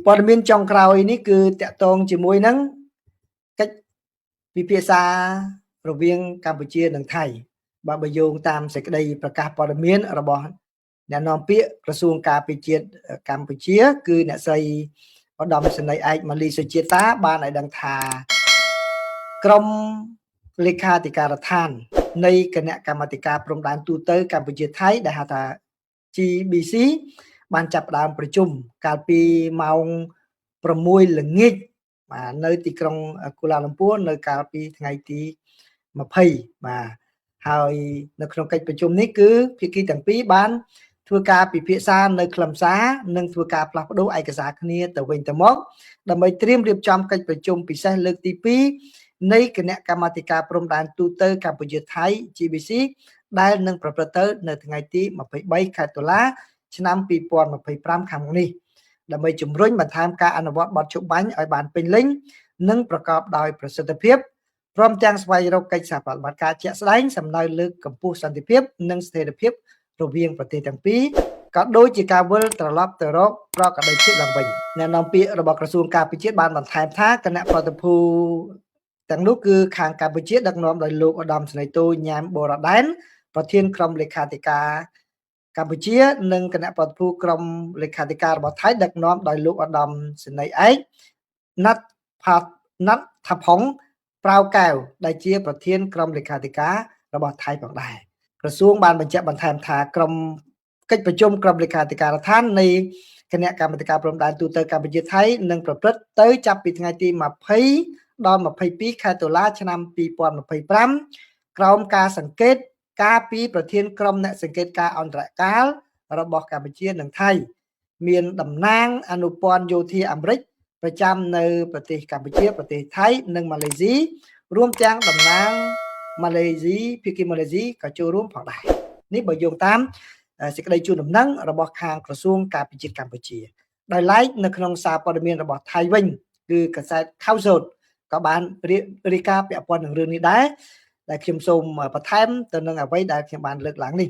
ព័ត៌មានចុងក្រោយនេះគឺតាក់ទងជាមួយនឹងកិច្ចពិភាក្សារវាងកម្ពុជានិងថៃបើយោងតាមសេចក្តីប្រកាសព័ត៌មានរបស់អ្នកនាំពាក្យក្រសួងការពារជាតិកម្ពុជាគឺអ្នកស្រីឧត្តមសេនីយ៍ឯកម៉ាលីសុជាតាបានឲ្យដឹងថាក្រុមលេខាធិការដ្ឋាននៃគណៈកម្មាធិការព្រំដែនទូតកម្ពុជាថៃដែលហៅថា GBC បានចាប់ផ្ដើមប្រជុំកាលពីម៉ោង6ល្ងាចបាទនៅទីក្រុងកូឡាឡាំពួរនៅកាលពីថ្ងៃទី20បាទហើយនៅក្នុងកិច្ចប្រជុំនេះគឺភាគីទាំងពីរបានធ្វើការពិភាក្សានៅខ្លឹមសារនិងធ្វើការផ្លាស់ប្ដូរឯកសារគ្នាទៅវិញទៅមកដើម្បីត្រៀមរៀបចំកិច្ចប្រជុំពិសេសលើកទី2នៃគណៈកម្មាធិការព្រំដែនទូតកម្ពុជាថៃ GBC ដែលនឹងប្រព្រឹត្តទៅនៅថ្ងៃទី23ខែតុលាឆ្នាំ2025ខាងមុខនេះដើម្បីជំរុញបន្ថែមការអនុវត្តបទជបាញ់ឲ្យបានពេញលេញនិងប្រកបដោយប្រសិទ្ធភាពព្រមទាំងស្វែងរកកិច្ចសហប្រតិបត្តិការជាក់ស្ដែងសំដៅលើកកម្ពស់សន្តិភាពនិងស្ថិរភាពរវាងប្រទេសទាំងពីរក៏ដូចជាការវិលត្រឡប់ទៅរកប្រកបដោយភាពឡើងវិញអ្នកនាំពាក្យរបស់ក្រសួងការពារជាតិបានបន្ថែមថាគណៈប្រតិភូទាំងនោះគឺខាងកម្ពុជាដឹកនាំដោយលោកឧត្តមសេនីយ៍តូញ៉ាំបូរ៉ាដែនប្រធានក្រុមលេខាធិការកម្ពុជានិងគណៈប្រតិភូក្រុមលេខាធិការរបស់ថៃដឹកនាំដោយលោកឧត្តមសេនីយ៍ឯកណាត់ថាផុងប្រៅកែវដែលជាប្រធានក្រុមលេខាធិការរបស់ថៃផងដែរក្រសួងបានបញ្ជាក់បន្ថែមថាក្រុមកិច្ចប្រជុំក្រុមលេខាធិការដ្ឋាននៃគណៈកម្មាធិការព្រំដែនទូតកម្ពុជាថៃនឹងប្រព្រឹត្តទៅចាប់ពីថ្ងៃទី20ដល់22ខែតុលាឆ្នាំ2025ក្រោមការសង្កេតការពីប្រធានក្រុមអ្នកសង្កេតការអន្តរកាលរបស់កម្ពុជានិងថៃមានតំណាងអនុព័ន្ធយោធាអាមេរិកប្រចាំនៅប្រទេសកម្ពុជាប្រទេសថៃនិងម៉ាឡេស៊ីរួមទាំងតំណាងម៉ាឡេស៊ីភាគីម៉ាឡេស៊ីក៏ចូលរួមផងដែរនេះបើយោងតាមសេចក្តីជូនដំណឹងរបស់ខាងក្រសួងការពារជាតិកម្ពុជាដោយឡែកនៅក្នុងសារព័ត៌មានរបស់ថៃវិញគឺកាសែត Khawsod ក៏បានរាយការណ៍ពាក់ព័ន្ធនឹងរឿងនេះដែរដែលខ្ញុំសូមបន្ថែមទៅនឹងអ្វីដែលខ្ញុំបានលើកឡើងនេះ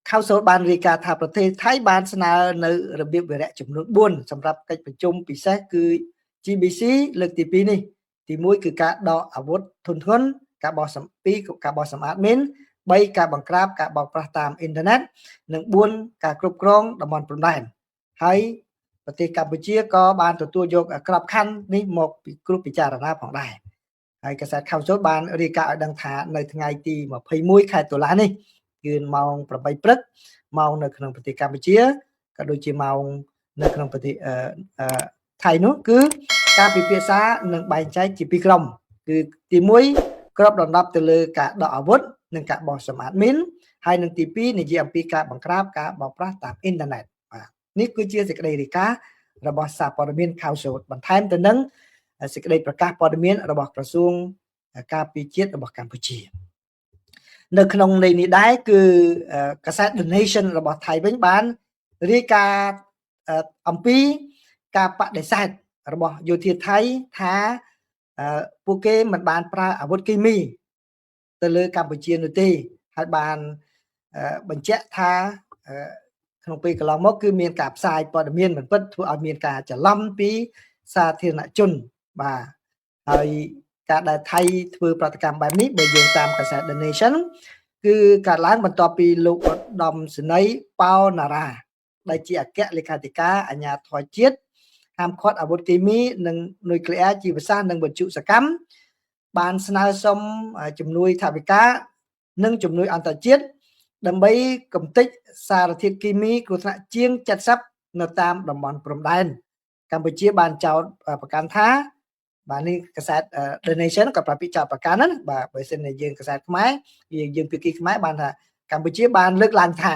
Khawsod បានរាយការណ៍ថាប្រទេសថៃបានស្នើនៅរបៀបវារៈចំនួន4សម្រាប់កិច្ចប្រជុំពិសេសគឺ GBC លើកទី2នេះទី1គឺការដកអាវុធធុនធ្ងន់ការបោះសម្អាតមីន3ការបង្ក្រាបការបោកប្រាស់តាមអ៊ីនធឺណិតនិង4ការគ្រប់គ្រងតំបន់ព្រំដែនហើយប្រទេសកម្ពុជាក៏បានទទួលយកក្របខ័ណ្ឌនេះមកពិចារណាផងដែរហើយកាសែត Khawsod បានរាយការណ៍ឲ្យដឹងថានៅថ្ងៃទី21ខែតុលានេះគឺម៉ោង8ព្រឹកម៉ោងនៅក្នុងប្រទេសកម្ពុជាក៏ដូចជាម៉ោងនៅក្នុងប្រទេសថៃនោះគឺការពិភាក្សានឹងបែងចែកជា2ក្រុមគឺទី1គ្របដណ្ដប់ទៅលើការដកអាវុធនិងការបោះសម្អាតមីនហើយនឹងទី2និយាយអំពីការបង្ក្រាបការបោកប្រាស់តាមអ៊ីនធឺណិតបាទនេះគឺជាសេចក្តីរាយការណ៍របស់សារព័ត៌មាន Khawsod បន្ថែមទៅនឹងសេចក្តីប្រកាសព័ត៌មានរបស់ក្រសួងការពារជាតិរបស់កម្ពុជានៅក្នុងន័យនេះដែរគឺកាសែត The Nation របស់ថៃវិញបានរាយការណ៍អំពីការបដិសេធរបស់យោធាថៃថាពួកគេមិនបានប្រើអាវុធគីមីទៅលើកម្ពុជានោះទេហើយបានបញ្ជាក់ថាក្នុងពេលកន្លងមកគឺមានការផ្សាយព័ត៌មានមិនពិតធ្វើឲ្យមានការច្រឡំពីសាធារណជនបាទហើយការដែលថៃធ្វើប្រតិកម្មបែបនេះបើយោងតាមកាសែត The Nation គឺកើតឡើងបន្ទាប់ពីលោកឧត្តមសេនីយ៍ប៉ោណារ៉ាដែលជាអគ្គលេខាធិការអាជ្ញាធរជាតិហាមឃាត់អាវុធគីមីនិងនុយក្លេអ៊ែរជីវសាស្ត្រនិងវត្ថុសកម្មបានស្នើសុំជំនួយថវិកានិងជំនួយអន្តរជាតិដើម្បីកំទេចសារធាតុគីមីគ្រោះថ្នាក់ជាង70នៅតាមតំបន់ព្រំដែនកម្ពុជាបានចោទប្រកាន់ថាបាទនេះកាសែត The Nation ក៏ប្រាប់ពីចោទប្រកាន់ណាបាទបើសិនជាយើងកាសែតខ្មែរយើងភាគីខ្មែរបានថាកម្ពុជាបានលើកឡើងថា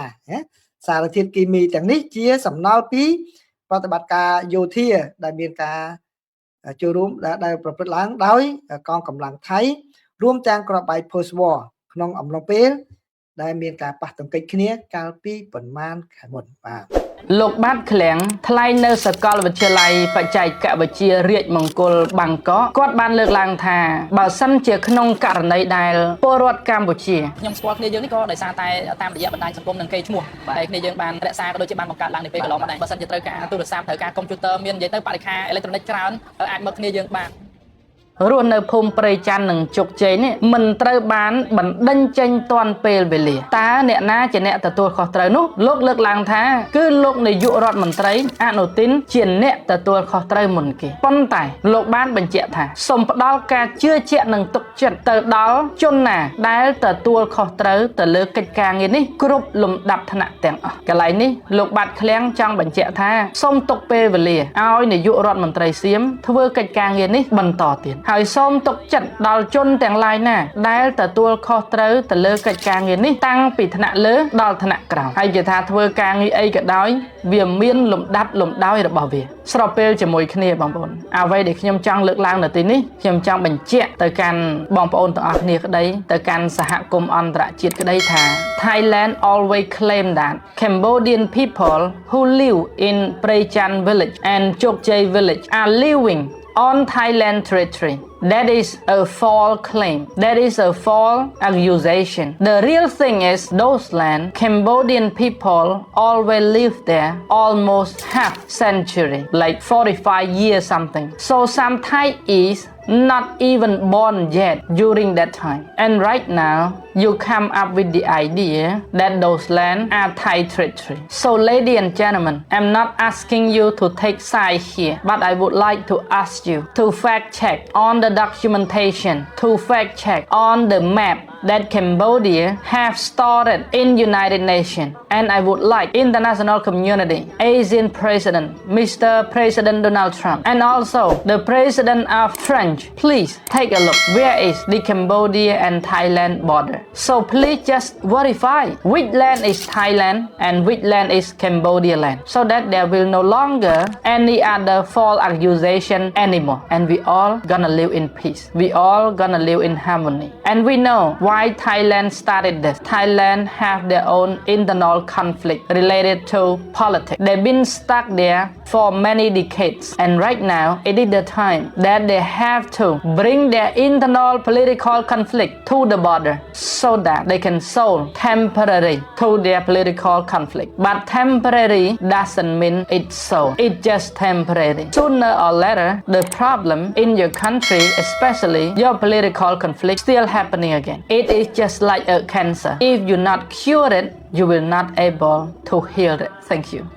សារធាតុគីមីទាំងនេះជាសំណល់ពីប្រតិបត្តិការយោធាដែលមានការចូលរួមដែលប្រព្រឹត្តឡើងដោយកងកម្លាំងថៃរួមទាំងក្របបែក Post War ក្នុងអំឡុងពេលដែលមានការប៉ះទង្គិចគ្នាកាលពីប្រមាណខែមុនបាទ លោកបាត់ឃ្លាំងថ្លែងនៅសាកលវិទ្យាល័យបច្ចេកវិទ្យារាជមង្គលបាងកកគាត់បានលើកឡើងថាបើសិនជាក្នុងករណីដែលពលរដ្ឋកម្ពុជាខ្ញុំស្គាល់គ្នាយើងនេះក៏ដោយសារតែតាមរយៈបណ្ដាញសង្គមនិងកេរ្តិ៍ឈ្មោះបាទគ្នាយើងបានរក្សាក៏ដូចជាបានបង្កើតឡើងនៅពេលកន្លងមកដែរបើសិនជាត្រូវការទូរស័ព្ទត្រូវការកុំព្យូទ័រមាននិយាយទៅបរិក្ខារអេឡិចត្រូនិកច្រើនអាចមកគ្នាយើងបានរស់នៅភូមិព្រៃច័ន្ទនិងជោគជ័យនេះមិនត្រូវបានបណ្ដេញចេញទាន់ពេលវេលាតើអ្នកណាជាអ្នកទទួលខុសត្រូវនោះលោកលើកឡើងថាគឺលោកនាយករដ្ឋមន្ត្រីអនុទិនជាអ្នកទទួលខុសត្រូវមុនគេប៉ុន្តែលោកបានបញ្ជាក់ថាសូមផ្ដល់ការជឿជាក់និងទុកចិត្តទៅដល់ជនណាដែលទទួលខុសត្រូវទៅលើកិច្ចការងារនេះគ្រប់លំដាប់ថ្នាក់ទាំងអស់កន្លែងនេះលោកបាត់ឃ្លាំងចង់បញ្ជាក់ថាសូមទុកពេលវេលាឲ្យនាយករដ្ឋមន្ត្រីសៀមធ្វើកិច្ចការងារនេះបន្តទៀតហើយសូមទុកចិត្តដល់ជនទាំងឡាយណាដែលទទួលខុសត្រូវទៅលើកិច្ចការងារនេះតាំងពីថ្នាក់លើដល់ថ្នាក់ក្រោមហើយជាថាធ្វើការងារអីក៏ដោយវាមានលំដាប់លំដោយរបស់វាស្របពេលជាមួយគ្នាបងប្អូនអ្វីដែលខ្ញុំចង់លើកឡើងនៅទីនេះខ្ញុំចង់បញ្ជាក់ទៅកាន់បងប្អូនទាំងអស់គ្នាក្តីទៅកាន់សហគមន៍អន្តរជាតិក្តីថា Thailand always claim that Cambodian people who live in Praychan village and Chokchai village are living on Thailand territory. That is a false claim. That is a false accusation. The real thing is those land Cambodian people always live there almost half century, like 45 years something. So some Thai is not even born yet during that time. And right now, you come up with the idea that those land are Thai territory. So ladies and gentlemen, I'm not asking you to take side here, but I would like to ask you to fact check on the documentation, to fact check on the map that Cambodia have started in United Nations. And I would like international community, Asian President, Mr. President Donald Trump, and also the President of French, please take a look. Where is the Cambodia and Thailand border? So please just verify which land is Thailand and which land is Cambodia land, so that there will no longer any other false accusation anymore. And we all gonna live in peace. We all gonna live in harmony. And we know why Thailand started this. Thailand have their own internal conflict related to politics. They've been stuck there for many decades. And right now, it is the time that they have to bring their internal political conflict to the border so that they can solve temporary to their political conflict. But temporary doesn't mean it's so. It's just temporary. Sooner or later, the problem in your country, especially your political conflict, still happening again. It is just like a cancer. If you not cure it, you will not able to heal it. Thank you.